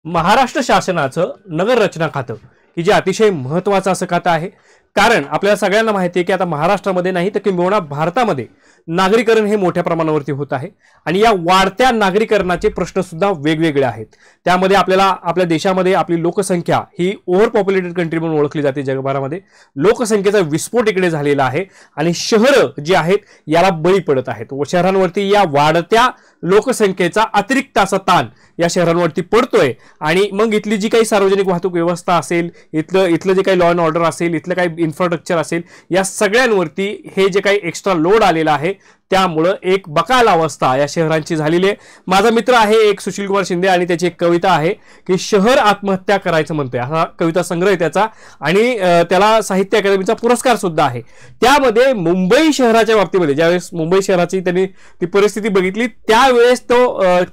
महाराष्ट्र शासनाचं नगर रचना खातं की जे अतिशय महत्त्वाचं असं खातं आहे। कारण आपल्याला सगळ्यांना माहिती आहे की आता महाराष्ट्रामध्ये नाही तर किंबहुना भारतामध्ये नागरीकरण हे मोठ्या प्रमाणावरती होत आहे आणि या वाढत्या नागरीकरणाचे प्रश्न सुद्धा वेगवेगळे आहेत। त्यामध्ये आपल्याला आपल्या देशामध्ये आपली लोकसंख्या ही ओव्हर पॉप्युलेटेड कंट्री म्हणून ओळखली जाते जगभरामध्ये। लोकसंख्येचा विस्फोट इकडे झालेला आहे आणि शहरं जी आहेत याला बळी पडत आहेत व शहरांवरती या वाढत्या लोकसंख्येचा अतिरिक्त असा ताण या शहरांवरती पडतोय आणि मग इथली जी काही सार्वजनिक वाहतूक व्यवस्था असेल, इथलं जे काही लॉ अँड ऑर्डर असेल, इथलं काही इन्फ्रास्ट्रक्चर असेल, या सगळ्यांवरती हे जे काही एक्स्ट्रा लोड आलेला आहे त्यामुळे एक बकाल अवस्था या शहरांची झालेली आहे। माझा मित्र आहे एक सुशील कुमार शिंदे आणि त्याची एक कविता आहे की शहर आत्महत्या करायचं म्हणतोय। हा कविता संग्रह आहे त्याचा आणि त्याला साहित्य अकादमीचा पुरस्कार सुद्धा आहे। त्यामध्ये मुंबई शहराच्या बाबतीमध्ये ज्यावेळेस मुंबई शहराची त्यांनी ती परिस्थिती बघितली त्यावेळेस तो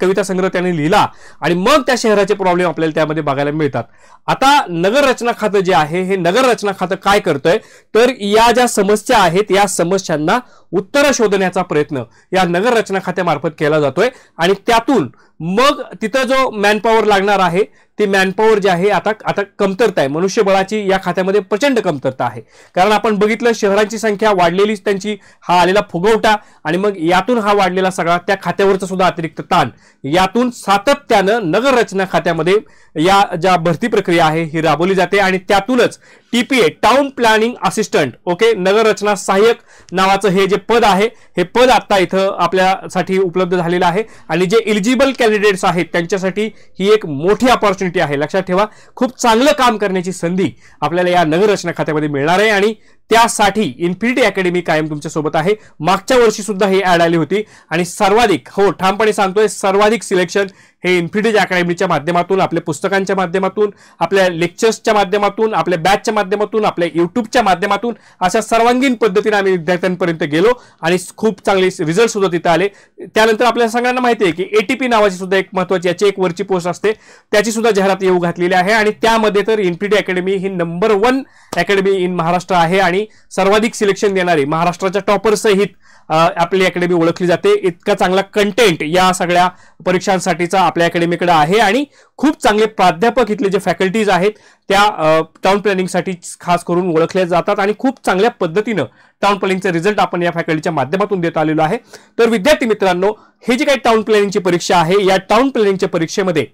कविता संग्रह त्यांनी लिहिला आणि मग त्या शहराचे प्रॉब्लेम आपल्याला त्यामध्ये बघायला मिळतात। आता नगर रचना खातं जे आहे हे नगर रचना खातं काय करतंय तर या ज्या समस्या आहेत या समस्यांना उत्तर शोधण्याचा प्रयत्न या नगर रचना खात्यामार्फत केला जातोय आणि त्यातून मग तिथं जो मॅनपॉवर लागणार आहे ते मॅनपॉवर जे आहे आता कमतरता आहे। मनुष्यबळाची या खात्यामध्ये प्रचंड कमतरता आहे। कारण आपण बघितलं शहरांची संख्या वाढलेलीच त्यांची हा आलेला फुगवटा आणि मग यातून हा वाढलेला सगळा त्या खात्यावरचा सुद्धा अतिरिक्त ताण यातून सातत्यानं नगर रचना खात्यामध्ये या ज्या भरती प्रक्रिया आहे ही राबवली जाते आणि त्यातूनच TPA town planning assistant okay नगर रचना सहाय्यक नावाचं हे जे पद आहे हे पद आता इथं आपल्यासाठी उपलब्ध झालेलं आहे आणि जे एलिजिबल कॅन्डिडेट्स आहेत त्यांच्यासाठी ही एक मोठी अपॉर्च्युनिटी आहे। लक्षात ठेवा खूप चांगलं काम करण्याची संधी आपल्याला या नगर रचना खात्यामध्ये मिळणार आहे आणि त्यासाठी इन्फिनिटी अकॅडमी कायम तुमच्या सोबत आहे। मागच्या वर्षी सुद्धा ही ऍड आली होती आणि सर्वाधिक हो ठामपणे सांगतोय सर्वाधिक सिलेक्शन हे इन्फिनिटी अकॅडमीच्या माध्यमातून आपल्या पुस्तकांच्या माध्यमातून आपल्या लेक्चर्सच्या माध्यमातून आपल्या बॅचच्या माध्यमातून आपल्या युट्यूबच्या माध्यमातून अशा सर्वांगीण पद्धतीने आम्ही विद्यार्थ्यांपर्यंत गेलो आणि खूप चांगले रिझल्ट सुद्धा तिथे आले। त्यानंतर आपल्या सगळ्यांना माहिती आहे की एटीपी नावाची सुद्धा एक महत्त्वाची याची एक वरची पोस्ट असते त्याची सुद्धा जाहिरात येऊ घातलेली आहे आणि त्यामध्ये तर infinity academy he number 1 academy in Maharashtra आहे आणि सर्वाधिक सिलेक्शन देणारी महाराष्ट्राच्या टॉपर सहित आपली अकॅडमी ओळखली जाते। इतका चांगला कंटेंट या सगळ्या परीक्षांसाठीचा आपल्या अकॅडमीकडे आहे आणि खूप चांगले प्राध्यापक इथले जे फॅकल्टीज आहेत त्या टाउन प्लॅनिंगसाठी खास करून ओळखले जातात आणि खूप चांगल्या पद्धतीनं टाउन प्लॅनिंगचे रिझल्ट आपण या फॅकल्टीच्या माध्यमातून देत आलेलो आहे। तर विद्यार्थी मित्रांनो ही जी काही टाउन प्लॅनिंगची परीक्षा आहे या टाउन प्लॅनिंगच्या परीक्षेमध्ये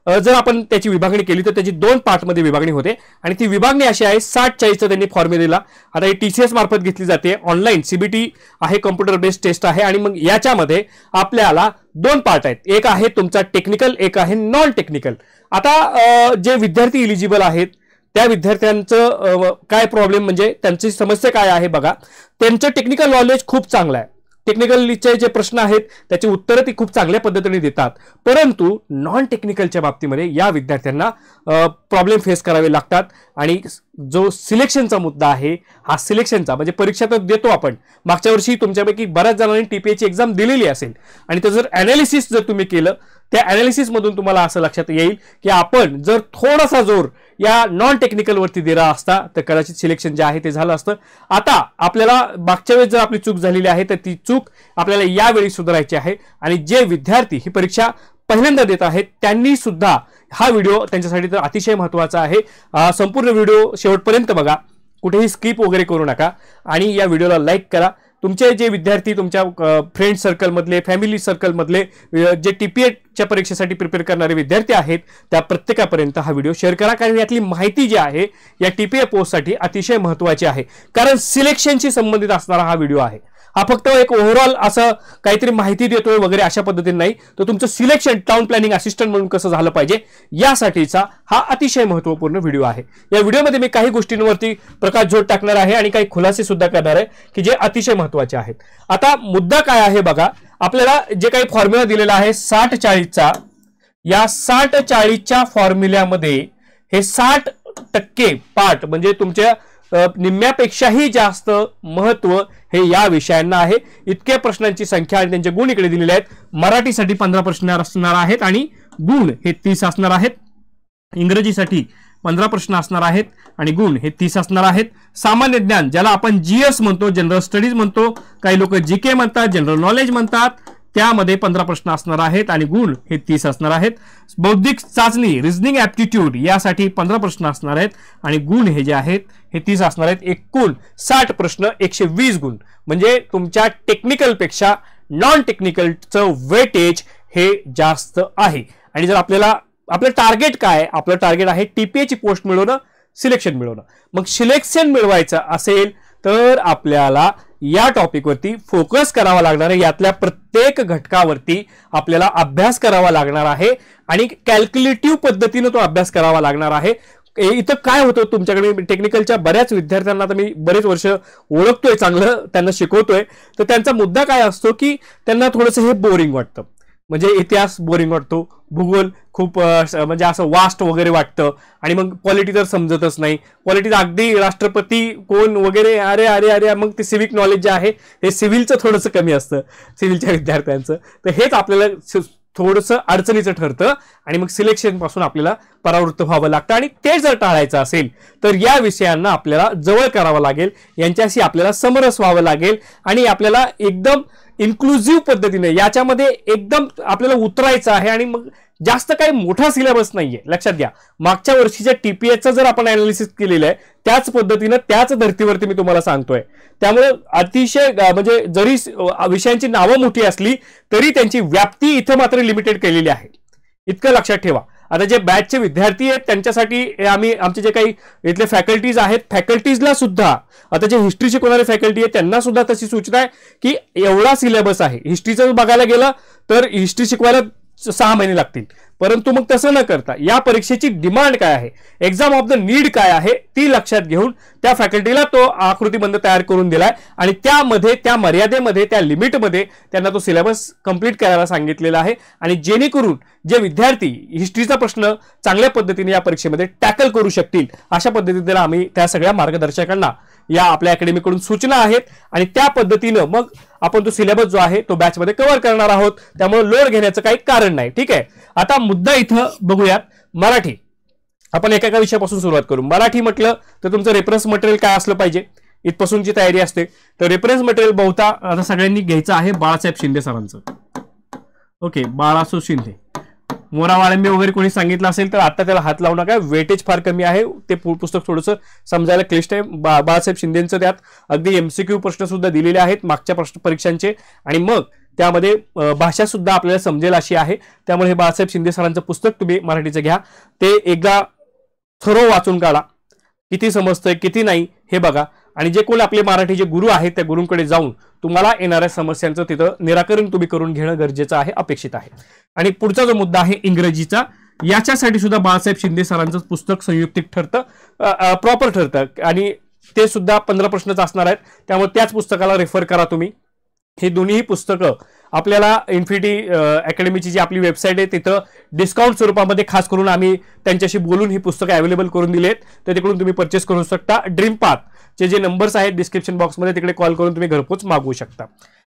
जर आपण त्याची विभागणी केली तर त्याची 2 पार्टमध्ये विभागणी होते आणि ती विभागणी अशी आहे 60-40चा त्यांनी फॉर्म्युला दिला। आता ही टीसीएस मार्फत घेतली जाते ऑनलाईन सीबीटी आहे कॉम्प्युटर बेस्ड टेस्ट आहे आणि मग याच्यामध्ये आपल्याला 2 पार्ट आहेत एक आहे तुमचा टेक्निकल एक आहे नॉन टेक्निकल। आता जे विद्यार्थी इलिजिबल आहेत त्या विद्यार्थ्यांचं काय प्रॉब्लेम म्हणजे त्यांची समस्या काय आहे बघा। त्यांचं टेक्निकल नॉलेज खूप चांगलं आहे टेक्निकलचे जे प्रश्न आहेत त्याची उत्तरं ती खूप चांगल्या पद्धतीने देतात परंतु नॉन टेक्निकलच्या बाबतीमध्ये या विद्यार्थ्यांना प्रॉब्लेम फेस करावे लागतात आणि जो सिलेक्शनचा मुद्दा आहे हा सिलेक्शनचा म्हणजे परीक्षा तर देतो आपण मागच्या वर्षी तुमच्यापैकी बऱ्याच जणांनी टीपीएची एक्झाम दिलेली असेल आणि त्याचं जर ॲनालिसिस जर तुम्ही केलं त्या ॲनालिसिस मधून तुम्हाला असं लक्षात येईल की आपण जर थोडासा जोर या नॉन टेक्निकल वरती दिला असता तर कदाचित सिलेक्शन जे आहे ते झालं असतं। आता आपल्याला मागच्या वेळेस जर आपली चूक झालेली आहे तर ती चूक आपल्याला यावेळी सुधारायची आहे आणि जे विद्यार्थी ही परीक्षा पहिल्यांदा देत आहेत त्यांनी सुद्धा हा व्हिडिओ त्यांच्यासाठी तर अतिशय महत्त्वाचा आहे। संपूर्ण व्हिडिओ शेवटपर्यंत बघा कुठेही स्किप वगैरे करू नका आणि या व्हिडिओला लाईक करा। तुमचे जे विद्यार्थी तुमच्या फ्रेंड सर्कल मधले फॅमिली सर्कल मधले जे टीपीएच्या परीक्षेसाठी प्रिपेअर करणारे विद्यार्थी आहेत त्या प्रत्येकापर्यंत हा व्हिडिओ शेअर करा कारण यातली माहिती जी आहे या टीपीए पोस्टसाठी अतिशय महत्त्वाची आहे कारण सिलेक्शनशी संबंधित असणारा हा व्हिडिओ आहे। हा फक्त एक ओव्हरऑल असं काहीतरी माहिती देतोय वगैरे अशा पद्धतीने नाही तर तुमचं सिलेक्शन टाउन प्लॅनिंग असिस्टंट म्हणून कसं झालं पाहिजे यासाठीचा हा अतिशय महत्त्वपूर्ण व्हिडिओ आहे। या व्हिडिओमध्ये मी काही गोष्टींवरती प्रकाश झोड टाकणार आहे आणि काही खुलासे सुद्धा करणार आहे की जे अतिशय महत्त्वाचे आहेत। आता मुद्दा काय आहे बघा आपल्याला जे काही फॉर्म्युला दिलेला आहे 60-40चा या 60-40च्या फॉर्म्युल्यामध्ये हे 60% पार्ट म्हणजे तुमच्या निम्म्यापेक्षाही जास्त महत्व हे या विषयांना आहे। इतक्या प्रश्नांची संख्या आणि त्यांचे गुण इकडे दिलेले आहेत। मराठीसाठी 15 प्रश्न असणार आहेत आणि गुण हे 30 असणार आहेत। इंग्रजीसाठी 15 प्रश्न असणार आहेत आणि गुण हे 30 असणार आहेत। सामान्य ज्ञान ज्याला आपण जीएस म्हणतो जनरल स्टडीज म्हणतो काही लोक जीके म्हणतात जनरल नॉलेज म्हणतात त्यामध्ये 15 प्रश्न असणार आहेत आणि गुण हे 30 असणार आहेत. बौद्धिक चाचणी रिझनिंग ॲप्टिट्यूड यासाठी 15 प्रश्न असणार आहेत आणि गुण हे जे आहेत हे 30 असणार आहेत. एकूण 60 प्रश्न 120 गुण, म्हणजे तुमच्या टेक्निकलपेक्षा नॉन टेक्निकलचं वेटेज हे जास्त आहे. आणि जर आपलं टार्गेट काय, आपलं टार्गेट आहे टीपीएची पोस्ट मिळवणं, सिलेक्शन मिळवणं. मग सिलेक्शन मिळवायचं असेल तर आपल्याला या टॉपिकवरती फोकस करावा लागणार आहे. यातल्या प्रत्येक घटकावरती आपल्याला अभ्यास करावा लागणार आहे आणि कॅल्क्युलेटिव्ह पद्धतीने तो अभ्यास करावा लागणार आहे. इथं काय होतं, तुमच्याकडे टेक्निकलच्या बऱ्याच विद्यार्थ्यांना तर मी बरेच वर्ष ओळखतोय, चांगलं त्यांना शिकवतोय, तर त्यांचा मुद्दा काय असतो की त्यांना थोडंसं हे बोरिंग वाटतं. म्हणजे इतिहास बोरिंग वाटतो, भूगोल खूप म्हणजे असं वास्ट वगैरे वाटतं आणि मग पॉलिटी तर समजतच नाही. पॉलिटी अगदी राष्ट्रपती कोण वगैरे अरे अरे अरे मग ते सिव्हिक नॉलेज जे आहे हे सिव्हिलचं थोडंसं कमी असतं सिव्हिलच्या विद्यार्थ्यांचं. तर हेच आपल्याला थोडंसं अडचणीचं ठरतं आणि मग सिलेक्शन पासून आपल्याला परावृत्त व्हावं लागतं. आणि ते जर टाळायचं असेल तर या विषयांना आपल्याला जवळ करावं लागेल, यांच्याशी आपल्याला समरस व्हावं लागेल आणि आपल्याला एकदम इन्क्लुझिव्ह पद्धतीने याच्यामध्ये एकदम आपल्याला उतरायचं आहे. आणि मग जास्त काही मोठा सिलेबस नाहीये, लक्षात घ्या. मागच्या वर्षीच्या टीपीएचं जर आपण अनालिसिस केलेलं आहे त्याच पद्धतीनं त्याच धर्तीवरती मी तुम्हाला सांगतोय. त्यामुळे अतिशय म्हणजे जरी विषयांची नावं मोठी असली तरी त्यांची व्याप्ती इथं मात्र लिमिटेड केलेली आहे, इतकं लक्षात ठेवा. आता जे बॅचचे विद्यार्थी आहेत त्यांच्यासाठी आमचे जे काही इथले फॅकल्टीज आहेत, फॅकल्टीजला सुद्धा आता जे हिस्ट्री शिकवणारे फॅकल्टी आहेत त्यांना सुद्धा तशी सूचना आहे की एवढा सिलेबस आहे. हिस्ट्रीचं बघायला गेलं तर हिस्ट्री शिकवायला 6 महिने लागतील, परंतु मग तसं न करता या परीक्षेची डिमांड काय आहे, एक्झाम ऑफ द नीड काय आहे ती लक्षात घेऊन त्या फॅकल्टीला तो आकृतीबंध तयार करून दिलाय आणि त्यामध्ये त्या मर्यादेमध्ये त्या लिमिटमध्ये त्यांना तो सिलेबस कंप्लीट करायला सांगितलेला आहे. आणि जेणेकरून जे विद्यार्थी हिस्ट्रीचा प्रश्न चांगल्या पद्धतीने या परीक्षेमध्ये टॅकल करू शकतील अशा पद्धतीने आम्ही त्या सगळ्या मार्गदर्शकांना या आपल्या अकॅडमीकडून सूचना आहेत आणि त्या पद्धतीनं मग आपण तो सिलेबस जो आहे तो बॅचमध्ये कव्हर करणार आहोत. त्यामुळे लोड घेण्याचं काही कारण नाही. ठीक आहे, आता मुद्दा इथं बघूयात. मराठी आपण एका विषयापासून सुरुवात करू. मराठी म्हटलं तर तुमचं रेफरन्स मटेरियल काय असलं पाहिजे, इथपासूनची तयारी असते. तर रेफरन्स मटेरियल बहुता आता सगळ्यांनी घ्यायचं आहे बाळासाहेब शिंदे सरांचं. ओके, बाळासाहेब शिंदे, मोरा वाळंबे वगैरे कोणी सांगितलं असेल तर आता त्याला हात लावू नका, वेटेज फार कमी आहे, ते पुस्तक थोडंसं समजायला क्लिष्ट आहे. बाळासाहेब शिंदेचं त्यात अगदी MCQ प्रश्न सुद्धा दिलेले आहेत मागच्या परीक्षांचे आणि मग त्यामध्ये भाषा सुद्धा आपल्याला समजेल अशी आहे. त्यामुळे हे बाळासाहेब शिंदे सरांचं पुस्तक तुम्ही मराठीचं घ्या, ते एकदा थरो वाचून काढा, किती समजतंय किती नाही हे बघा. आणि जे कोण आपले मराठीचे गुरु आहेत त्या गुरूंकडे जाऊन तुम्हाला येणाऱ्या समस्यांचं तिथं निराकरण तुम्ही करून घेणं गरजेचं आहे, अपेक्षित आहे. आणि पुढचा जो मुद्दा आहे इंग्रजीचा, याच्यासाठी सुद्धा बाळासाहेब शिंदे सरांचं पुस्तक संयुक्तिक ठरतं, प्रॉपर ठरतं आणि ते सुद्धा 15 प्रश्नच असणार आहेत. त्यामुळे त्याच पुस्तकाला रेफर करा तुम्ही. हे दोन्ही पुस्तकं आपल्याला इन्फिनिटी अकॅडमीची जी आपली वेबसाईट आहे तिथं डिस्काउंट स्वरूपामध्ये खास करून आम्ही त्यांच्याशी बोलून ही पुस्तकं अवेलेबल करून दिली आहेत, तर तिकडून तुम्ही परचेस करू शकता. ड्रीम पाथचे जे नंबर्स आहेत डिस्क्रिप्शन बॉक्समध्ये तिकडे कॉल करून तुम्ही घरपोच मागवू शकता.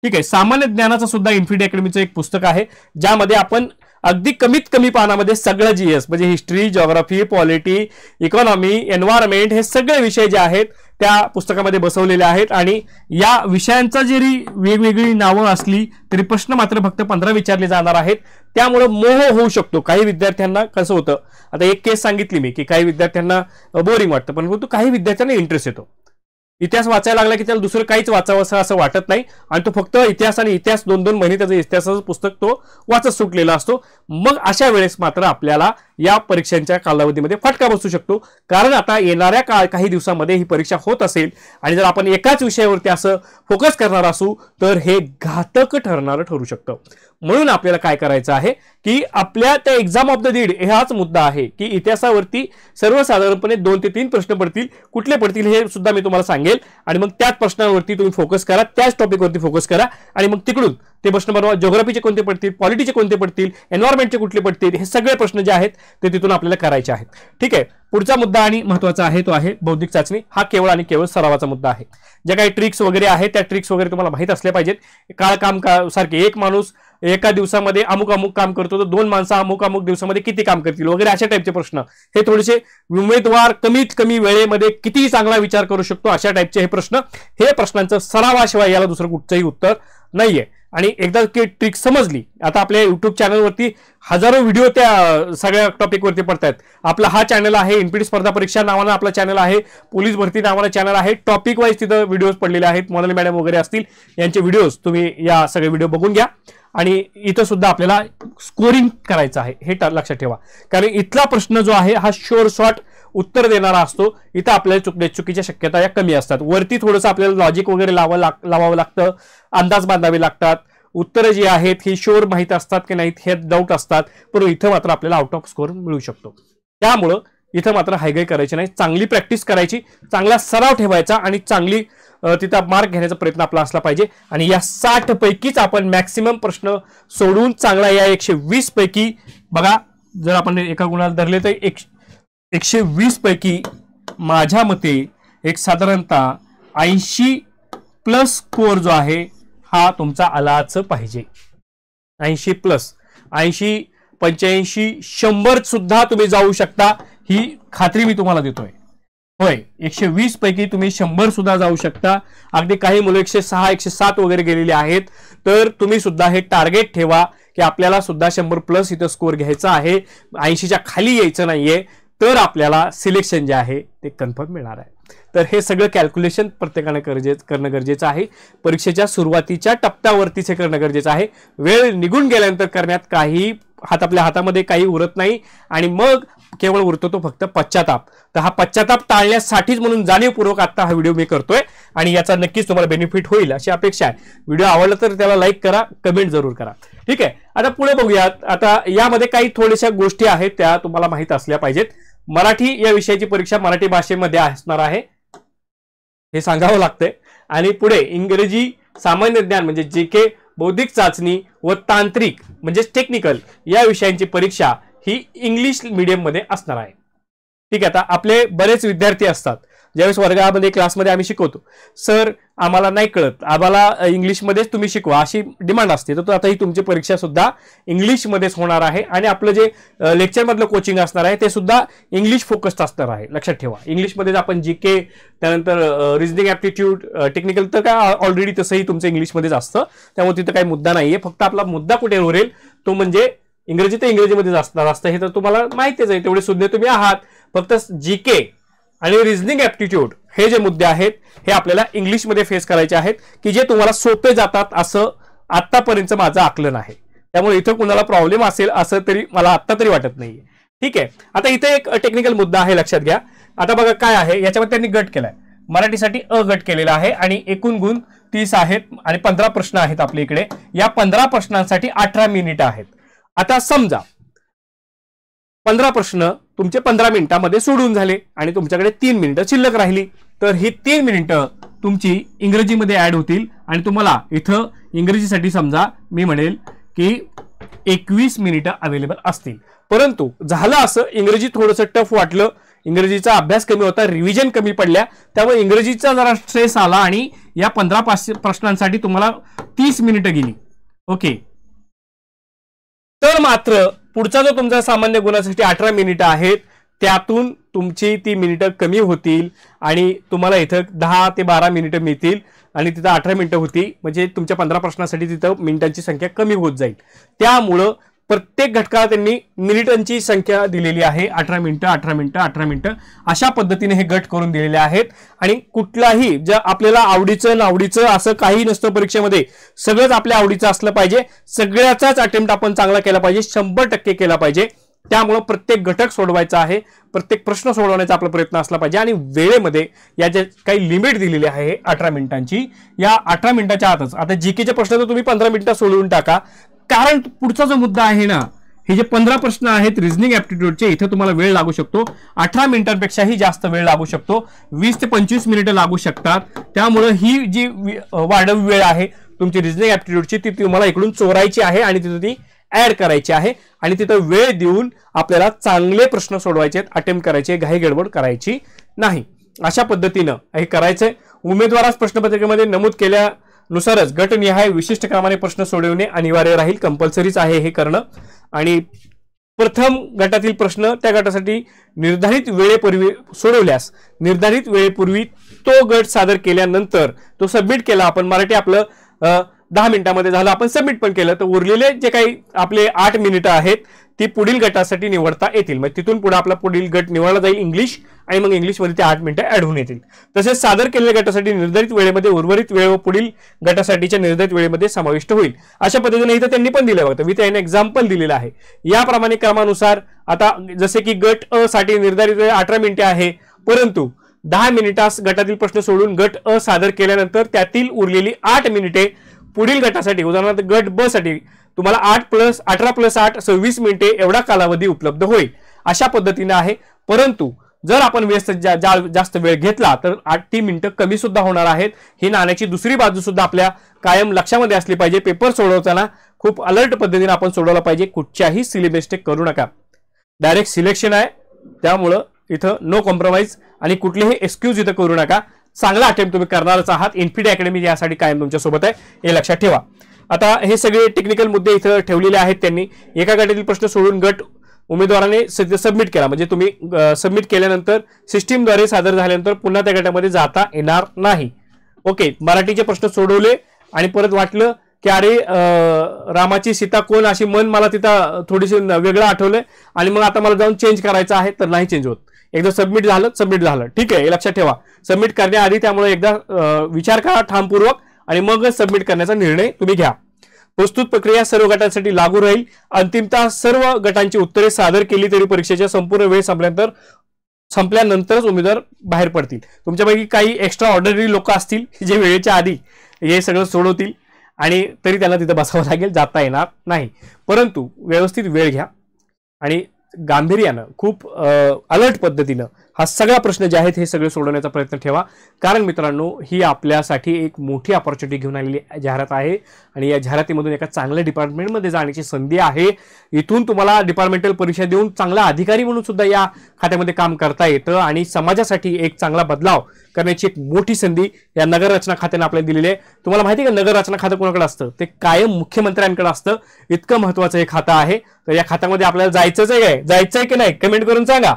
ठीक आहे, सामान्य ज्ञानाचं सुद्धा इन्फिनिटी अकॅडमीचं एक पुस्तक आहे ज्यामध्ये आपण अगदी कमीत कमी पानामध्ये सगळं GS म्हणजे history, geography, polity, economy, environment हे सगळे विषय जे आहेत त्या पुस्तकामध्ये बसवलेले आहेत. आणि या विषयांचा जरी वेगवेगळी नावं असली तरी प्रश्न मात्र फक्त 15 विचारले जाणार आहेत. त्यामुळे मोह होऊ शकतो. काही विद्यार्थ्यांना कसं होतं, आता एक केस सांगितली मी की काही विद्यार्थ्यांना बोरिंग वाटतं, परंतु काही विद्यार्थ्यांना इंटरेस्ट येतो. इतिहास वाचायला लागला की त्याला दुसरं काहीच वाचावं असं वाटत नाही आणि तो फक्त इतिहास आणि इतिहास 2-2 महिने त्याचं इतिहासाचं पुस्तक तो वाचत सुटलेला असतो. मग अशा वेळेस मात्र आपल्याला या परीक्षांच्या कालावधीमध्ये फटका बसू शकतो. कारण आता येणाऱ्या काही दिवसामध्ये ही परीक्षा होत असेल आणि जर आपण एकाच विषयावरती असं फोकस करणार असू तर हे घातक ठरणारं ठरू शकतं. म्हणून आपल्याला काय करायचं आहे की आपल्या त्या एक्झाम ऑफ द नीड हाच मुद्दा आहे की इतिहासावरती सर्वसाधारणपणे 2 ते 3 प्रश्न पडतील. कुठले पडतील हे सुद्धा मी तुम्हाला सांगेल आणि मग त्याच प्रश्नावरती तुम्ही फोकस करा, त्याच टॉपिकवरती फोकस करा आणि मग तिकडून ते प्रश्न बनवा. जिओग्राफीचे कोणते पडतील, पॉलिटीचे कोणते पडतील, एन्व्हायरमेंटचे कुठले पडतील, हे सगळे प्रश्न जे आहेत ते तिथून आपल्याला करायचे आहेत. ठीक आहे, पुढचा मुद्दा आणि महत्त्वाचा आहे तो आहे बौद्धिक चाचणी. हा केवळ आणि केवळ सरावाचा मुद्दा आहे. ज्या काही ट्रिक्स वगैरे आहेत त्या ट्रिक्स वगैरे तुम्हाला माहीत असल्या पाहिजेत. काळ काम सारखे एक माणूस एका दिवसामध्ये अमुक अमुक काम करतो तर 2 माणसं अमुक अमुक दिवसामध्ये किती काम करतील वगैरे अशा टाईपचे प्रश्न. हे थोडेसे उमेदवार कमीत कमी वेळेमध्ये किती चांगला विचार करू शकतो अशा टाईपचे हे प्रश्न. हे प्रश्नांचं सरावाशिवाय याला दुसरं कुठचंही उत्तर नाहीये. आणि एकदा की ट्रिक समजली, आता आपल्या युट्यूब चॅनलवरती हजारो व्हिडिओ त्या सगळ्या टॉपिकवरती पडतात. आपला हा चॅनल आहे, एनपीटी स्पर्धा परीक्षा नावानं आपला चॅनल आहे, पोलीस भरती नावानं चॅनल आहे. टॉपिक वाईज तिथं व्हिडिओज पडलेले आहेत. मोनाली मॅडम वगैरे असतील, यांचे व्हिडिओज तुम्ही या सगळे व्हिडिओ बघून घ्या. आणि इथं सुद्धा आपल्याला स्कोरिंग करायचं आहे हे लक्षात ठेवा, कारण इथला प्रश्न जो आहे हा शोर शॉर्ट उत्तर देणारा असतो. इथं आपल्याला चुकीच्या शक्यता या कमी असतात. वरती थोडंसं आपल्याला लॉजिक वगैरे लावावं लागतं, अंदाज बांधावे लागतात. उत्तरं जी आहेत ही शोर माहीत असतात की नाहीत हे डाऊट असतात, पण इथं मात्र आपल्याला आउट ऑफ स्कोर मिळू शकतो. त्यामुळं इथं मात्र हायगाई करायची नाही, चांगली प्रॅक्टिस करायची, चांगला सराव ठेवायचा आणि चांगली तिथं मार्क घेण्याचा प्रयत्न आपला असला पाहिजे. आणि या 60 पैकीच आपण मॅक्सिमम प्रश्न सोडवून चांगला या 120 पैकी बघा, जर आपण एका गुणाला धरले तर 120 पैकी माझ्या मते एक साधारणतः 80+ स्कोर जो आहे हा तुमचा आलाच पाहिजे. 80+, 80, 85, 100 सुद्धा तुम्ही जाऊ शकता, ही खात्री मी तुम्हाला देतोय. होय, 120 पैकी तुम्ही 100 सुद्धा जाऊ शकता. अगदी काही मुलं 106, 107 वगैरे गेलेले आहेत. तर तुम्ही सुद्धा हे टार्गेट ठेवा की आपल्याला सुद्धा 100+ इथं स्कोर घ्यायचा आहे, 80च्या खाली यायचं नाहीये, तर आपल्याला सिलेक्शन जे आहे ते कन्फर्म मिळणार आहे. तर हे सगळं कॅल्क्युलेशन प्रत्येकाने करणं गरजेचं आहे. परीक्षेच्या सुरुवातीच्या टप्प्यावरतीच हे करणं गरजेचं आहे. वेळ निघून गेल्यानंतर करण्यात काही आपल्या हातामध्ये काही उरत नाही आणि मग केवळ उरतो तो फक्त पश्चाताप. तर हा पश्चाताप टाळण्यासाठीच म्हणून जाणीवपूर्वक आता हा व्हिडिओ मी करतोय आणि याचा नक्कीच तुम्हाला बेनिफिट होईल अशी अपेक्षा आहे. व्हिडिओ आवडला तर त्याला लाईक करा, कमेंट जरूर करा. ठीक आहे, आता पुढे बघूयात. आता यामध्ये काही थोड्याशा गोष्टी आहेत त्या तुम्हाला माहित असल्या पाहिजेत. मराठी या विषयाची परीक्षा मराठी भाषेमध्ये असणार आहे हे सांगावं लागतंय. आणि पुढे इंग्रजी, सामान्य ज्ञान म्हणजे जीके, बौद्धिक चाचणी व तांत्रिक म्हणजे टेक्निकल या विषयांची परीक्षा ही इंग्लिश मीडियम मध्ये असणार आहे. ठीक आहे, आता आपले बरेच विद्यार्थी असतात ज्यावेळेस वर्गामध्ये क्लासमध्ये आम्ही शिकवतो, सर आम्हाला नाही कळत, आम्हाला इंग्लिशमध्येच तुम्ही शिकवा अशी डिमांड असते. तर आता ही तुमची परीक्षा सुद्धा इंग्लिशमध्येच होणार आहे आणि आपलं जे लेक्चर मधलं कोचिंग असणार आहे ते सुद्धा इंग्लिश फोकस्ड असणार आहे. लक्षात ठेवा, इंग्लिशमध्येच आपण जीके, त्यानंतर रिजनिंग ऍप्टिट्यूड, टेक्निकल तर काय ऑलरेडी तसंही तुमचं इंग्लिशमध्येच असतं, त्यामुळे तिथं काही मुद्दा नाहीये. फक्त आपला मुद्दा कुठे उरेल तो म्हणजे इंग्रजी तर इंग्रजीमध्येच असणार असतं, हे तर तुम्हाला माहितीच आहे, तेवढे सुज्ञ तुम्ही आहात. फक्त जीके आणि रिजनिंग ऍप्टिट्यूड हे जे मुद्दे आहेत हे आपल्याला इंग्लिशमध्ये फेस करायचे आहेत की जे तुम्हाला सोपे जातात असं आतापर्यंत माझं आकलन आहे. त्यामुळे इथं कुणाला प्रॉब्लेम असेल असं तरी मला आत्ता तरी वाटत नाहीये. ठीक आहे, आता इथे एक टेक्निकल मुद्दा आहे, लक्षात घ्या. आता बघा काय आहे, याच्यामध्ये त्यांनी गट केलाय. मराठीसाठी अ गट केलेला आहे आणि एकूण गुण 30 आहेत आणि 15 प्रश्न आहेत आपल्या इकडे. या 15 प्रश्नांसाठी 18 मिनिटं आहेत. आता समजा 15 प्रश्न तुमचे 15 मिनिटांमध्ये सोडून झाले आणि तुमच्याकडे 3 मिनिटं शिल्लक राहिली, तर ही 3 मिनिटं तुमची इंग्रजीमध्ये ऍड होतील आणि तुम्हाला इथं इंग्रजीसाठी समजा मी म्हणेल की 21 मिनिटं अवेलेबल असतील. परंतु झालं असं, इंग्रजी थोडंसं टफ वाटलं, इंग्रजीचा अभ्यास कमी होता, रिव्हिजन कमी पडल्या, त्यामुळे इंग्रजीचा जरा स्ट्रेस आला आणि या 15 प्रश्नांसाठी तुम्हाला 30 मिनिटं गेली. ओके, तर मात्र पुढचा जो तुमचा सामान्य गुणासाठी 18 मिनिटं आहेत त्यातून तुमची ती मिनिटं कमी होतील आणि तुम्हाला इथं 10 ते 12 मिनिटं मिळतील आणि तिथं 18 मिनिटं होती, म्हणजे तुमच्या 15 प्रश्नासाठी तिथं मिनिटांची संख्या कमी होत जाईल. त्यामुळं प्रत्येक घटकाला त्यांनी मिनिटांची संख्या दिलेली आहे, 18 मिनिटं 18 मिनिटं 18 मिनिटं अशा पद्धतीने हे गट करून दिलेले आहेत. आणि कुठलाही ज्या आपल्याला आवडीचं नावडीचं असं काही नसतं परीक्षेमध्ये, सगळंच आपल्या आवडीचं असलं पाहिजे, सगळ्याचाच अटेम्प्ट आपण चांगला केला पाहिजे, 100% केला पाहिजे. त्यामुळे प्रत्येक घटक सोडवायचा आहे, प्रत्येक प्रश्न सोडवण्याचा आपला प्रयत्न असला पाहिजे आणि वेळेमध्ये या जे काही लिमिट दिलेली आहे 18 मिनिटांची, या 18 मिनिटाच्या आतच. आता जीकेचे प्रश्न तर तुम्ही 15 मिनिटात सोडवून टाका, कारण पुढचा जो मुद्दा आहे ना, हे जे 15 प्रश्न आहेत रिजनिंग ऍप्टिट्यूडचे, इथे तुम्हाला वेळ लागू शकतो 18 मिनिटांपेक्षाही जास्त वेळ लागू शकतो, 20 ते 25 मिनिटं लागू शकतात. त्यामुळे ही जी वाढव वेळ आहे तुमची रिजनिंग ऍप्टिट्यूडची ती तुम्हाला इकडून चोरायची आहे आणि तिथे ती ऍड करायची आहे आणि तिथं वेळ देऊन आपल्याला चांगले प्रश्न सोडवायचे आहेत, अटेम्प्ट करायचे, घाई गडबड करायची नाही. अशा पद्धतीनं हे करायचंय. उमेदवारास प्रश्नपत्रिकेमध्ये नमूद केल्यानुसारच गटनिहाय विशिष्ट क्रमाने प्रश्न सोडवणे अनिवार्य राहील, कंपल्सरीच आहे हे करणं. आणि प्रथम गटातील प्रश्न त्या गटासाठी निर्धारित वेळेपूर्वी सोडवल्यास निर्धारित वेळेपूर्वी तो गट सादर केल्यानंतर तो सबमिट केला आपण, मराठी आपलं 10 मिनिटांमध्ये झालं, आपण सबमिट पण केलं, तर उरलेले जे काही आपले 8 मिनिटं आहेत ती पुढील गटासाठी निवडता येतील. मग तिथून पुढे आपला पुढील गट निवडला जाईल इंग्लिश, आणि मग इंग्लिशमध्ये ते 8 मिनिटं ऍड होऊन येतील. तसेच सादर केलेल्या गटासाठी निर्धारित वेळेमध्ये उर्वरित वेळ व पुढील गटासाठीच्या निर्धारित वेळेमध्ये समाविष्ट होईल. अशा पद्धतीने इथं त्यांनी पण दिलं होतं, मी त्याने एक्झाम्पल दिलेलं आहे. याप्रमाणे क्रमानुसार आता जसे की गट अ साठी निर्धारित वेळ 18 मिनिटे आहे, परंतु 10 मिनिटास गटातील प्रश्न सोडून गट अ सादर केल्यानंतर त्यातील उरलेली 8 मिनिटे पुढील गटासाठी, उदाहरणार्थ गट ब साठी तुम्हाला 18 + 8 26 मिनिटे एवढा कालावधी उपलब्ध होईल. अशा पद्धतीने आहे. परंतु जर आपण जास्त वेळ घेतला तर 8 मिनिटं कमी सुद्धा होणार आहेत. ही नाण्याची दुसरी बाजू सुद्धा आपल्या कायम लक्षामध्ये असली पाहिजे. पेपर सोडवताना खूप अलर्ट पद्धतीने आपण सोडवला पाहिजे. कुठच्याही सिली मिस्टेक करू नका. डायरेक्ट सिलेक्शन आहे, त्यामुळं इथं नो कॉम्प्रोमाइज आणि कुठलेही एक्सक्यूज इथं करू नका. चांगला अटेम्प्ट तुम्ही करणारच आहात. इन्फिनिटी अकॅडमी यासाठी कायम तुमच्या सोबत आहे, हे लक्षात ठेवा. आता हे सगळे टेक्निकल मुद्दे इथं ठेवलेले आहेत त्यांनी. एका गटातील प्रश्न सोडून गट उमेदवाराने सबमिट केला, म्हणजे तुम्ही सबमिट केल्यानंतर सिस्टीमद्वारे सादर झाल्यानंतर पुन्हा त्या गटामध्ये जाता येणार नाही. ओके, मराठीचे प्रश्न सोडवले आणि परत वाटलं की अरे रामाची सीता कोण, अशी मन मला तिथं थोडीशी वेगळं आठवलंय आणि मग आता मला जाऊन चेंज करायचं आहे, तर नाही चेंज होत. एकदा सबमिट झालं ठीक आहे, हे लक्षात ठेवा. सबमिट करण्याआधी त्यामुळे एकदा विचार करा ठामपूर्वक आणि मग सबमिट करण्याचा निर्णय तुम्ही घ्या. प्रस्तुत प्रक्रिया सर्व गटांसाठी लागू राहील. अंतिमतः सर्व गटांची उत्तरे सादर केली तरी परीक्षेच्या संपूर्ण वेळ संपल्यानंतरच उमेदवार बाहेर पडतील. तुमच्यापैकी काही एक्स्ट्रा ऑर्डिनरी लोक असतील जे वेळेच्या आधी हे सगळं सोडवतील आणि तरी त्यांना तिथं बसावं लागेल, जाता येणार नाही. परंतु व्यवस्थित वेळ घ्या आणि गांभीर्यानं खूप अलर्ट पद्धतीनं हा सगळा प्रश्न जे आहेत हे सगळे सोडवण्याचा प्रयत्न ठेवा. कारण मित्रांनो, ही आपल्यासाठी एक मोठी अपॉर्च्युनिटी घेऊन आलेली जाहिरात आहे आणि या जाहिरातीमधून एका चांगल्या डिपार्टमेंटमध्ये जाण्याची संधी आहे. इथून तुम्हाला डिपार्टमेंटल परीक्षा देऊन चांगला अधिकारी म्हणून सुद्धा या खात्यामध्ये काम करता येतं आणि समाजासाठी एक चांगला बदलाव करण्याची एक मोठी संधी या नगर रचना खात्याने आपल्याला दिलेली आहे. तुम्हाला माहिती आहे का नगर रचना खातं कोणाकडे असतं? ते कायम मुख्यमंत्र्यांकडे असतं. इतकं महत्वाचं हे खातं आहे. तर या खात्यामध्ये आपल्याला जायचंय की नाही कमेंट करून सांगा.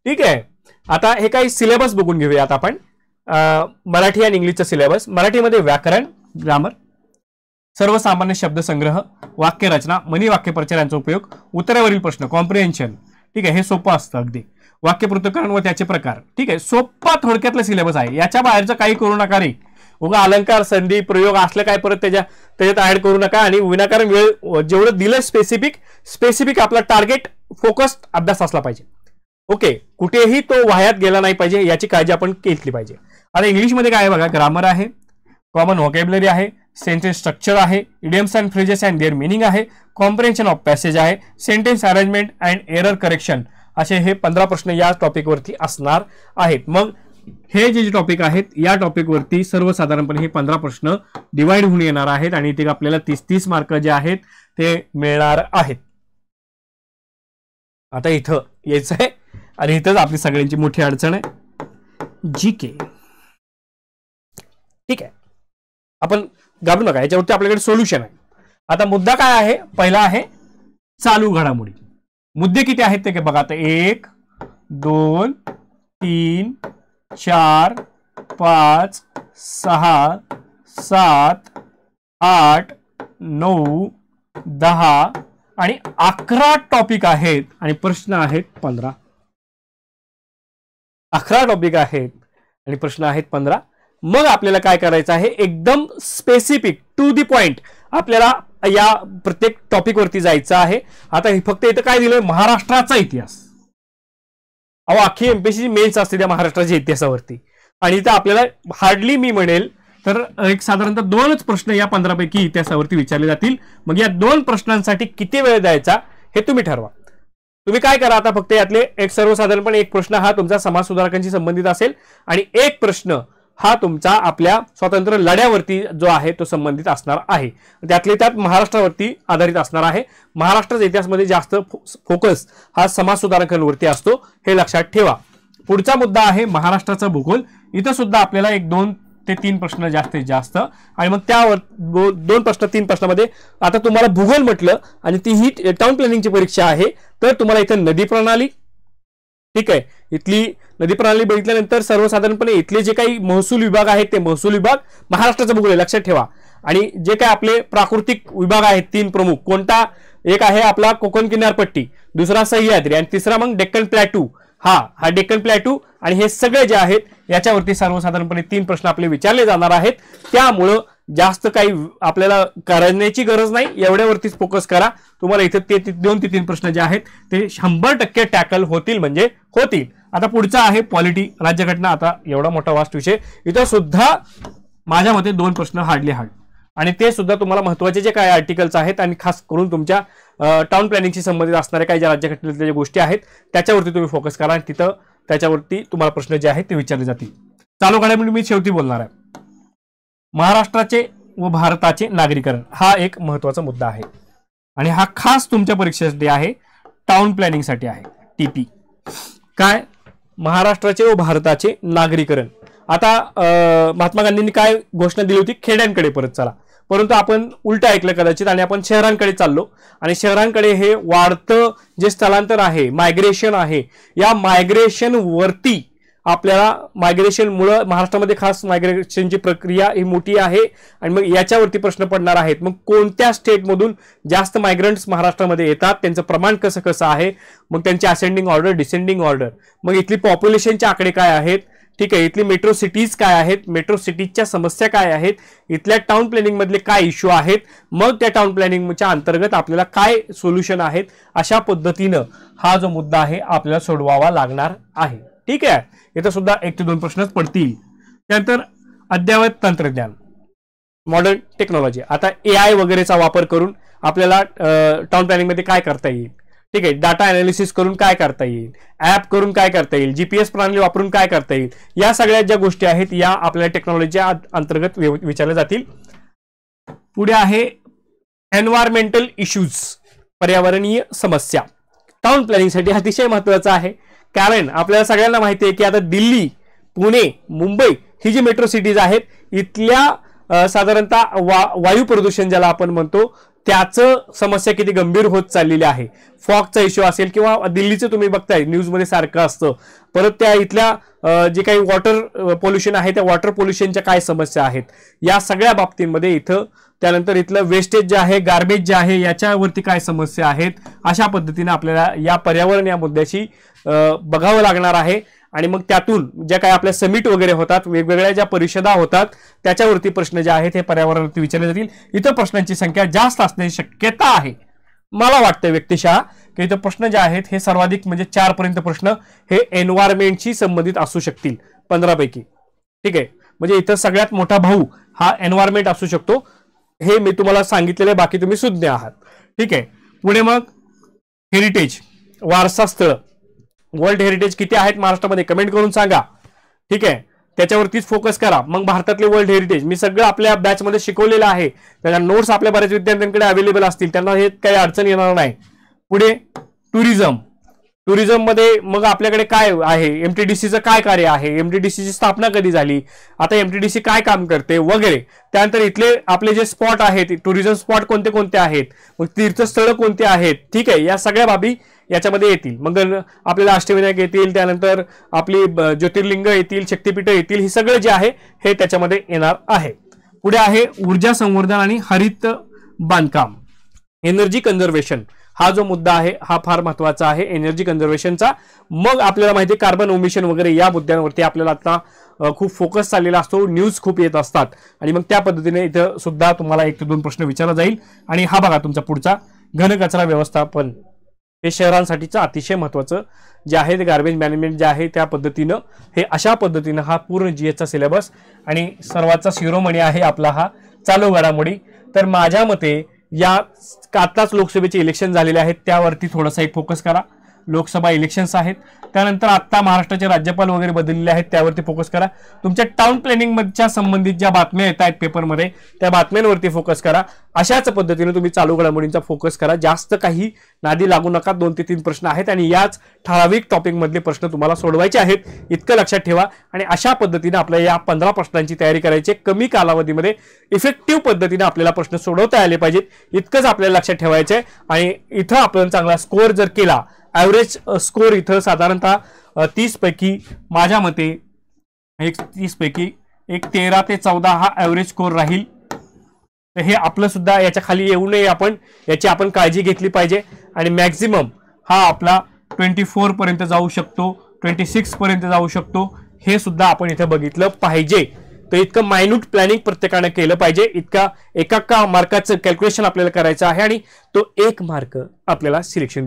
ठीक आहे, आता हे काही सिलेबस बघून घेऊयात आपण. मराठी आणि इंग्लिशचा सिलेबस. मराठीमध्ये व्याकरण, ग्रामर, सर्वसामान्य शब्दसंग्रह, वाक्यरचना, मनी वाक्यप्रचार यांचा उपयोग, उत्तरावरील प्रश्न, कॉम्प्रिहेन्शन. ठीक आहे, हे सोपं असतं अगदी. वाक्यपृथक्करण व त्याचे प्रकार. ठीक आहे, सोपा थोडक्यातला सिलेबस आहे. याच्या बाहेरचं काही करू नका रे. उगा अलंकार, संधी, प्रयोग असलं काय परत त्याच्यात ऍड करू नका. आणि विनाकारण वेळ जेवढं दिलं स्पेसिफिक आपला टार्गेट फोकस्ड अभ्यास असला पाहिजे. ओके, कुठेही तो वाह्यात गेला नाही पाहिजे, याची काळजी आपण घेतली पाहिजे. आता इंग्लिशमध्ये काय आहे बघा, ग्रामर आहे, कॉमन व्होकॅब्युलरी आहे, सेंटेन्स स्ट्रक्चर आहे, idioms and phrases and their meaning आहे, कॉम्प्रिहेन्शन ऑफ पॅसेज आहे, sentence arrangement and error correction, असे हे 15 प्रश्न या टॉपिकवरती असणार आहेत. मग हे जे टॉपिक आहेत या टॉपिकवरती सर्वसाधारणपणे हे 15 प्रश्न डिवाइड होऊन येणार आहेत आणि ते आपल्याला 30 मार्क जे आहेत ते मिळणार आहेत. आता इथं यायचं आहे आणि इथंच आपली सगळ्यांची मोठी अडचण आहे, जीके. ठीक आहे, आपण घाबरू नका, याच्यावरती आपल्याकडे सोल्युशन आहे. आता मुद्दा काय आहे? पहिला आहे चालू घडामोडी. मुद्दे किती आहेत ते बघा. आता 1 2 3 4 5 6 7 8 9 10 आणि 11 टॉपिक आहेत आणि प्रश्न आहेत 15. 11 टॉपिक आहेत आणि प्रश्न आहेत 15. मग आपल्याला काय करायचं आहे? एकदम स्पेसिफिक टू दी पॉइंट आपल्याला या प्रत्येक टॉपिक वरती जायचं आहे. आता फक्त इथं काय दिलंय? महाराष्ट्राचा इतिहास. अहो, अख्खी एमपीएससी मेन्स असते त्या महाराष्ट्राच्या इतिहासावरती आणि इथं आपल्याला हार्डली मी म्हणेल तर एक साधारणतः 2च प्रश्न या 15 पैकी इतिहासावरती विचारले जातील. मग या 2 प्रश्नांसाठी किती वेळ द्यायचा हे तुम्ही ठरवा. तुम्ही काय करा, आता फक्त यातले एक सर्वसाधारणपणे एक प्रश्न हा तुमचा समाज सुधारकांशी संबंधित असेल आणि एक प्रश्न हा तुमचा आपल्या स्वातंत्र्य लढ्यावरती जो आहे तो संबंधित असणार आहे. त्यातले त्यात महाराष्ट्रावरती आधारित असणार आहे. महाराष्ट्राच्या इतिहासामध्ये जास्त फोकस हा समाज सुधारकांवरती असतो, हे लक्षात ठेवा. पुढचा मुद्दा आहे महाराष्ट्राचा भूगोल. इथं सुद्धा आपल्याला 2 ते 3 प्रश्न जास्तीत जास्त आणि मग त्यावर 2 प्रश्न 3 प्रश्नामध्ये आता तुम्हाला भूगोल म्हटलं आणि ती ही टाउन प्लॅनिंगची परीक्षा आहे तर तुम्हाला इथं नदी प्रणाली, ठीक आहे, इथली नदी प्रणाली बघितल्यानंतर सर्वसाधारणपणे इथले जे काही महसूल विभाग आहेत ते महसूल विभाग महाराष्ट्राचा भूगोल लक्षात ठेवा. आणि जे काय आपले प्राकृतिक विभाग आहेत 3 प्रमुख, कोणता, एक आहे आपला कोकण किनारपट्टी, दुसरा सह्याद्री आणि तिसरा मग डेक्कन प्लॅटू, हा डेक्कन प्लॅटू, आणि हे सगळे जे आहेत याच्यावरती सर्वसाधारणपणे 3 प्रश्न आपले विचारले जाणार आहेत. त्यामुळं जास्त काही आपल्याला करण्याची गरज नाही, एवढ्यावरतीच फोकस करा. तुम्हाला इथे 2 ते 3 प्रश्न जे आहेत ते 100% टॅकल होतील म्हणजे होतील. आता पुढचा आहे पॉलिटी, राज्यघटना. आता एवढा मोठा वास्ट विषय, इथं सुद्धा माझ्या मते 2 प्रश्न हार्डली आणि ते सुद्धा तुम्हाला महत्त्वाचे जे काही आर्टिकल्स आहेत आणि खास करून तुमच्या टाउन प्लॅनिंगशी संबंधित असणाऱ्या काही ज्या राज्यघटनेतल्या ज्या गोष्टी आहेत त्याच्यावरती तुम्ही फोकस करा आणि तिथं त्याच्यावरती तुम्हाला प्रश्न जे आहेत ते विचारले जातील. चालू घडामोडी मी शेवटी बोलणार आहे. महाराष्ट्राचे व भारताचे नागरीकरण हा एक महत्त्वाचा मुद्दा आहे आणि हा खास तुमच्या परीक्षेसाठी आहे, टाउन प्लॅनिंगसाठी आहे. टीपी काय, महाराष्ट्राचे व भारताचे नागरीकरण. आता महात्मा गांधींनी काय घोषणा दिली होती, खेड्यांकडे परत चला, परंतु आपण उलट ऐकलं कदाचित आणि आपण शहरांकडे चाललो आणि शहरांकडे हे वाढतं जे स्थलांतर आहे, मायग्रेशन आहे, या मायग्रेशन वरती आपल्याला मायग्रेशनमुळे महाराष्ट्रामध्ये खास मायग्रेशनची प्रक्रिया ही मोठी आहे आणि मग याच्यावरती प्रश्न पडणार आहेत. मग कोणत्या स्टेटमधून जास्त मायग्रंट्स महाराष्ट्रामध्ये येतात, त्यांचं प्रमाण कसं कसं आहे, मग त्यांची असेंडिंग ऑर्डर, डिसेंडिंग ऑर्डर, मग इथली पॉप्युलेशनचे आकडे काय आहेत, ठीक आहे, इथली मेट्रो सिटीज काय आहेत, मेट्रो सिटीजच्या समस्या काय आहेत, इथल्या टाउन प्लॅनिंग मधले काय इश्यू आहेत, मग त्या टाउन प्लॅनिंगच्या अंतर्गत आपल्याला काय सोल्युशन आहेत, अशा पद्धतीनं हा जो मुद्दा आहे आपल्याला सोडवावा लागणार आहे. ठीक आहे, इथं सुद्धा 1 ते 2 प्रश्नच पडतील. त्यानंतर अद्ययावत तंत्रज्ञान, मॉडर्न टेक्नॉलॉजी. आता AI वगैरेचा वापर करून आपल्याला टाउन प्लॅनिंग मध्ये काय करता येईल, ठीक आहे, डाटा अनालिसिस करून काय करता येईल, ऍप करून काय करता येईल, GPS प्रणाली वापरून काय करता येईल, या सगळ्या ज्या गोष्टी आहेत या आपल्या टेक्नॉलॉजीच्या अंतर्गत विचारल्या जातील. पुढे आहे एन्व्हायरमेंटल इश्यूज, पर्यावरणीय समस्या. टाउन प्लॅनिंगसाठी अतिशय महत्त्वाचं आहे, कारण आपल्याला सगळ्यांना माहिती आहे की आता दिल्ली, पुणे, मुंबई ही जी मेट्रो सिटीज आहेत इथल्या साधारणतः वायू प्रदूषण ज्याला आपण म्हणतो त्याचं समस्या किती गंभीर होत चाललेली आहे. फॉगचा इश्यू असेल किंवा दिल्लीचं तुम्ही बघताय न्यूजमध्ये सारखं असतं, परत त्या इथल्या जे काही वॉटर पोल्युशन आहे त्या वॉटर पोल्युशनच्या काय समस्या आहेत या सगळ्या बाबतींमध्ये इथं. त्यानंतर इथलं वेस्टेज जे आहे, गार्बेज जे आहे याच्यावरती काय समस्या आहेत, अशा पद्धतीने आपल्याला या पर्यावरण या मुद्द्याशी बघावं लागणार आहे. आणि मग त्यातून ज्या काही आपल्या समिट वगैरे होतात, वेगवेगळ्या ज्या परिषदा होतात त्याच्यावरती प्रश्न जे आहेत हे पर्यावरणावरती विचारले जातील. इथं प्रश्नांची संख्या जास्त असण्याची शक्यता आहे. मला वाटतं व्यक्तिशः की इथं प्रश्न जे आहेत हे सर्वाधिक म्हणजे 4 पर्यंत प्रश्न हे एन्व्हायरमेंटशी संबंधित असू शकतील 15 पैकी. ठीक आहे, म्हणजे इथं सगळ्यात मोठा भाऊ हा एन्व्हायरमेंट असू शकतो, हे मी तुम्हाला सांगितलेले, बाकी तुम्ही सुज्ञ आहात. ठीक आहे, पुढे मग हेरिटेज, वारसा स्थळ, वर्ल्ड हेरिटेज किती आहेत महाराष्ट्रामध्ये कमेंट करून सांगा. ठीक आहे, त्याच्यावरतीच फोकस करा. मग भारतातले वर्ल्ड हेरिटेज मी सगळं आपल्या बॅचमध्ये शिकवलेलं आहे, त्याच्या नोट्स आपल्या बऱ्याच विद्यार्थ्यांकडे अवेलेबल असतील, त्यांना हे काही अडचण येणार नाही. पुढे टुरिझम, टुरिझम मध्ये मग आपल्याकडे काय आहे, एमटीडीसीचं काय कार्य आहे, एमटीडीसीची स्थापना कधी झाली, आता एमटीडीसी काय काम करते वगैरे. त्यानंतर इथले आपले जे स्पॉट आहेत, टुरिझम स्पॉट कोणते कोणते आहेत, मग तीर्थस्थळ कोणते आहेत, ठीक आहे, या सगळ्या बाबी याच्यामध्ये येतील. मग आपल्याला अष्टविनायक येतील, त्यानंतर आपली ज्योतिर्लिंग येतील, शक्तिपीठ येतील, हे सगळं जे आहे हे त्याच्यामध्ये येणार आहे. पुढे आहे ऊर्जा संवर्धन आणि हरित बांधकाम, एनर्जी कन्झर्वेशन. हा जो मुद्दा आहे हा फार महत्वाचा आहे एनर्जी कन्झर्वेशनचा. मग आपल्याला माहिती आहे कार्बन ओमिशन वगैरे या मुद्द्यांवरती आपल्याला आता खूप फोकस चाललेला असतो, न्यूज खूप येत असतात आणि मग त्या पद्धतीने इथं सुद्धा तुम्हाला 1 ते 2 प्रश्न विचारला जाईल. आणि हा बघा तुमचा पुढचा घनकचरा व्यवस्थापन, हे शहरांसाठीचं अतिशय महत्त्वाचं जे आहे ते गार्बेज मॅनेजमेंट जे आहे त्या पद्धतीनं, हे अशा पद्धतीनं हा पूर्ण जीएसचा सिलेबस आणि सर्वांचा शिरोमणी आहे आपला हा चालू घडामोडी. तर माझ्या मते या आताच लोकसभेचे इलेक्शन झालेले आहेत त्यावरती थोडासा एक फोकस करा. लोकसभा इलेक्शन्स आहेत, त्यानंतर आता महाराष्ट्राचे राज्यपाल वगैरे बदललेले आहेत त्यावरती फोकस करा. तुमच्या टाउन प्लॅनिंग मधच्या संबंधित ज्या बातम्या येत आहेत पेपरमध्ये त्या बातम्यांवरती फोकस करा. अशाच पद्धतीने तुम्ही चालू घडामोडींचा फोकस करा. जास्त काही नादी लागू नका. 2 ते 3 प्रश्न आहेत आणि याच ठराविक टॉपिक मधले प्रश्न तुम्हाला सोडवायचे आहेत, इतकं लक्षात ठेवा. आणि अशा पद्धतीने आपल्याला या 15 प्रश्नांची तयारी करायची, कमी कालावधीमध्ये इफेक्टिव्ह पद्धतीने आपल्याला प्रश्न सोडवता आले पाहिजेत, इतकंच आपल्याला लक्षात ठेवायचं आहे. आणि इथं आपण चांगला स्कोअर जर केला, ॲव्हरेज स्कोअर इथं साधारणतः 30 पैकी माझ्या मते 30 पैकी 13 ते 14 हा ॲव्हरेज स्कोअर राहील. तर हे आपलं सुद्धा याच्या खाली येऊ नये, याची आपण काळजी घेतली पाहिजे. आणि मॅक्झिमम हा आपला 24 पर्यंत जाऊ शकतो, 26 पर्यंत जाऊ शकतो, हे सुद्धा आपण इथे बघितलं पाहिजे. तर इतकं मायन्यूट प्लॅनिंग प्रत्येकाने केलं पाहिजे. एका मार्काचं कॅल्क्युलेशन आपल्याला करायचं आहे आणि तो 1 मार्क आपल्याला सिलेक्शन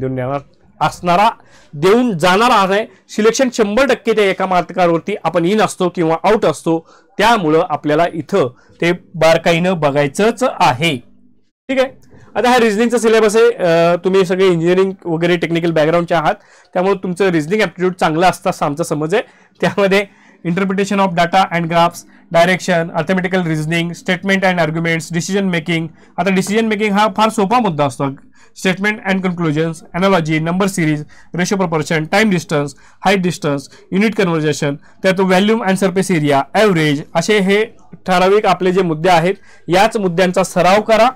देऊन जाणार आहे. सिलेक्शन 100% त्या एका मार्कावरती आपण इन असतो किंवा आउट असतो, त्यामुळं आपल्याला इथं ते बारकाईनं बघायचंच आहे. ठीक आहे. आता हा रिझनिंगचा सिलेबस आहे. तुम्ही सगळे इंजिनिअरिंग वगैरे टेक्निकल बॅकग्राऊंडचे आहात, त्यामुळे तुमचं रिझनिंग ॲप्टिट्यूड चांगलं असतं आमचा समज आहे. त्यामध्ये interpretation of data and graphs, direction, arithmetical reasoning, statement and arguments, decision making. आता डिसिजन मेकिंग हा फार सोपा मुद्दा असतो. Statement and conclusions, analogy, number series, ratio proportion, time distance, height distance, unit conversion, त्यात volume and surface area, average, असे हे ठराविक आपले जे मुद्दे आहेत, याच मुद्द्यांचा सराव करा.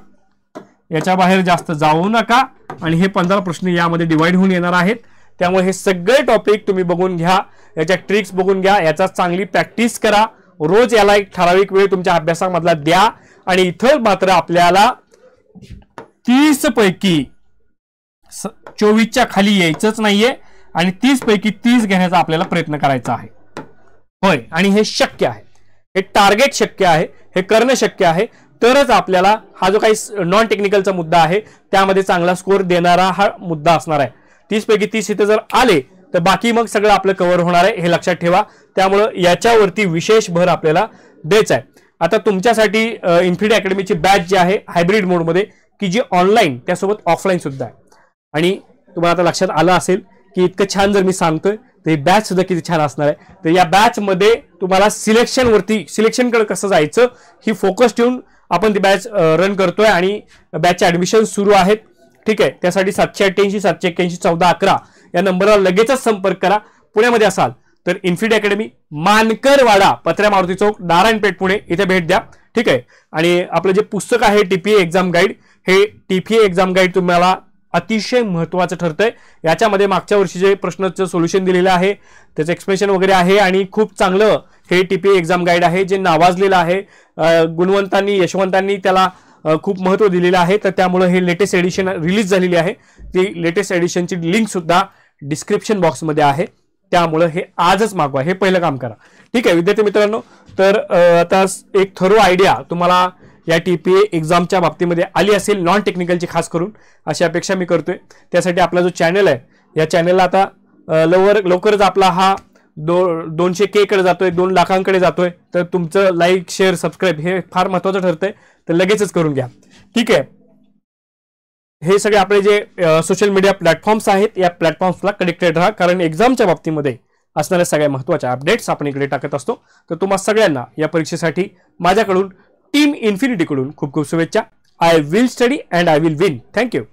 याच्या बाहेर जास्त जाऊ नका. आणि हे 15 प्रश्न यामध्ये डिवाइड होऊन येणार आहेत. त्यामुळे हे सगळे टॉपिक तुम्ही बघून घ्या, याच्या ट्रिक्स बघून घ्या, याचा चांगली प्रॅक्टिस करा. रोज याला एक ठराविक वेळ तुमच्या अभ्यासामधला द्या. आणि इथं मात्र आपल्याला 30 पैकी 24च्या खाली यायचंच नाहीये आणि 30 पैकी 30 घेण्याचा आपल्याला प्रयत्न करायचा आहे. होय, आणि हे शक्य आहे, हे टार्गेट शक्य आहे, हे करणं शक्य आहे. तरच आपल्याला हा जो काही नॉन टेक्निकलचा मुद्दा आहे त्यामध्ये चांगला स्कोर देणारा हा मुद्दा असणार आहे. 30 पैकी 30 इथे जर आले तर बाकी मग सगळं आपलं कव्हर होणार आहे, हे लक्षात ठेवा. त्यामुळं याच्यावरती विशेष भर आपल्याला द्यायचा आहे. आता तुमच्यासाठी इन्फिनिटी अकॅडमीची बॅच जी आहे हायब्रिड मोडमध्ये, की जी ऑनलाईन त्यासोबत ऑफलाईन सुद्धा आहे. आणि तुम्हाला आता लक्षात आलं असेल की इतकं छान जर मी सांगतोय तर ही बॅच सुद्धा किती छान असणार आहे. तर या बॅचमध्ये तुम्हाला सिलेक्शनकडे कसं जायचं ही फोकस ठेवून आपण ती बॅच रन करतोय आणि बॅचचे ऍडमिशन सुरू आहेत. ठीक आहे. त्यासाठी 788 781 1411 या नंबरवर लगेचच संपर्क करा. पुण्यामध्ये असाल तर इन्फिनिटी अकॅडमी, मानकरवाडा, पत्र्या मारुती चौक, नारायणपेठ, पुणे इथे भेट द्या. ठीक आहे. आणि आपलं जे पुस्तक आहे टीपीए एक्झाम गाईड, हे टीपीए एक्झाम गाईड तुम्हाला अतिशय महत्त्वाचं ठरतंय. याच्यामध्ये मागच्या वर्षीचे प्रश्नाचं सोल्युशन दिलेलं आहे, त्याचं एक्सप्लेनेशन वगैरे आहे आणि खूप चांगलं हे टीपीए एक्झाम गाईड आहे, जे नावाजलेलं आहे. गुणवंतांनी, यशवंतांनी त्याला खूप महत्त्व दिलेलं आहे. तर त्यामुळे हे लेटेस्ट एडिशन रिलीज झालेली आहे. ती लेटेस्ट एडिशनची लिंक सुद्धा डिस्क्रिप्शन बॉक्समध्ये आहे. त्यामुळे हे आजच मागवा, हे पहिलं काम करा. ठीक आहे विद्यार्थी मित्रांनो. तर आता एक थरो आयडिया तुम्हाला या टीपीए एक्झामच्या बाबतीमध्ये आली असेल, नॉन टेक्निकलची खास करून, अशी अपेक्षा मी करतोय. त्यासाठी आपला जो चॅनल आहे, या चॅनलला आता लवकरच आपला हा 200K कडे जातोय, 2 लाखांकडे जातोय. तर तुमचं लाईक, शेअर, सबस्क्राईब हे फार महत्त्वाचं ठरतंय, तर लगेचच करून घ्या. ठीक आहे. हे सगळे आपले जे सोशल मीडिया प्लॅटफॉर्म्स आहेत, या प्लॅटफॉर्म्सला कनेक्टेड राहा, कारण एक्झामच्या बाबतीमध्ये असणाऱ्या सगळ्या महत्त्वाच्या अपडेट्स आपण इकडे टाकत असतो. तर तुम्हाला सगळ्यांना या परीक्षेसाठी माझ्याकडून टीम इन्फिनिटीकडून खूप खूप शुभेच्छा. I will study and I will win. Thank you.